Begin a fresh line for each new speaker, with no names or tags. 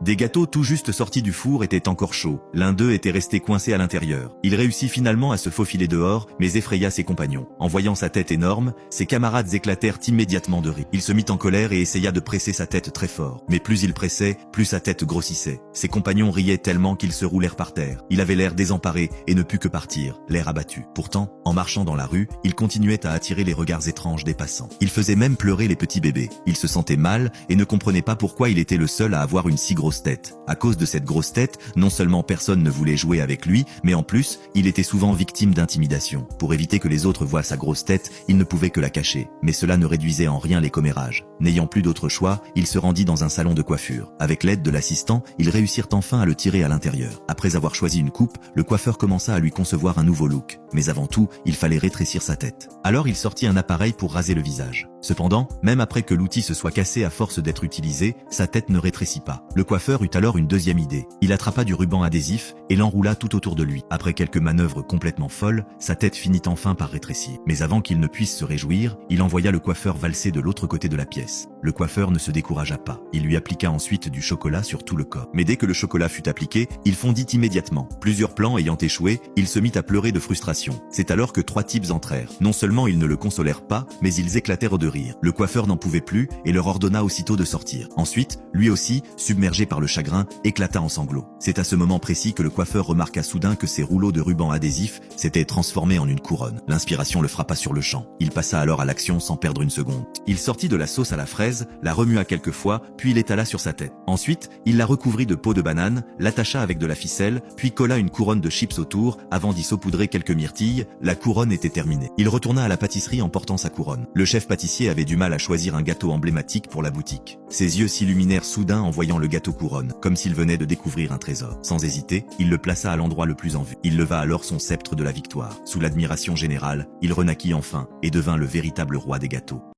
Des gâteaux tout juste sortis du four étaient encore chauds. L'un d'eux était resté coincé à l'intérieur. Il réussit finalement à se faufiler dehors, mais effraya ses compagnons. En voyant sa tête énorme, ses camarades éclatèrent immédiatement de rire. Il se mit en colère et essaya de presser sa tête très fort. Mais plus il pressait, plus sa tête grossissait. Ses compagnons riaient tellement qu'ils se roulèrent par terre. Il avait l'air désemparé et ne put que partir, l'air abattu. Pourtant, en marchant dans la rue, il continuait à attirer les regards étranges des passants. Il faisait même pleurer les petits bébés. Il se sentait mal et ne comprenait pas pourquoi il était le seul à avoir une si grosse tête. À cause de cette grosse tête, non seulement personne ne voulait jouer avec lui, mais en plus, il était souvent victime d'intimidation. Pour éviter que les autres voient sa grosse tête, il ne pouvait que la cacher. Mais cela ne réduisait en rien les commérages. N'ayant plus d'autre choix, il se rendit dans un salon de coiffure. Avec l'aide de l'assistant, ils réussirent enfin à le tirer à l'intérieur. Après avoir choisi une coupe, le coiffeur commença à lui concevoir un nouveau look. Mais avant tout, il fallait rétrécir sa tête. Alors il sortit un appareil pour raser le visage. Cependant, même après que l'outil se soit cassé à force d'être utilisé, sa tête ne rétrécit pas. Le coiffeur eut alors une deuxième idée. Il attrapa du ruban adhésif et l'enroula tout autour de lui. Après quelques manœuvres complètement folles, sa tête finit enfin par rétrécir. Mais avant qu'il ne puisse se réjouir, il envoya le coiffeur valser de l'autre côté de la pièce. Le coiffeur ne se découragea pas. Il lui appliqua ensuite du chocolat sur tout le corps. Mais dès que le chocolat fut appliqué, il fondit immédiatement. Plusieurs plans ayant échoué, il se mit à pleurer de frustration. C'est alors que trois types entrèrent. Non seulement ils ne le consolèrent pas, mais ils éclatèrent de rire. Le coiffeur n'en pouvait plus et leur ordonna aussitôt de sortir. Ensuite, lui aussi, submergé par le chagrin, éclata en sanglots. C'est à ce moment précis que le coiffeur remarqua soudain que ses rouleaux de ruban adhésif s'étaient transformés en une couronne. L'inspiration le frappa sur le champ. Il passa alors à l'action sans perdre une seconde. Il sortit de la sauce à la fraise, la remua quelques fois, puis l'étala sur sa tête. Ensuite, il la recouvrit de peau de banane, l'attacha avec de la ficelle, puis colla une couronne de chips autour, avant d'y saupoudrer quelques myrtilles. La couronne était terminée. Il retourna à la pâtisserie en portant sa couronne. Le chef pâtissier avait du mal à choisir un gâteau emblématique pour la boutique. Ses yeux s'illuminèrent soudain en voyant le gâteau couronne, comme s'il venait de découvrir un trésor. Sans hésiter, il le plaça à l'endroit le plus en vue. Il leva alors son sceptre de la victoire. Sous l'admiration générale, il renaquit enfin et devint le véritable roi des gâteaux.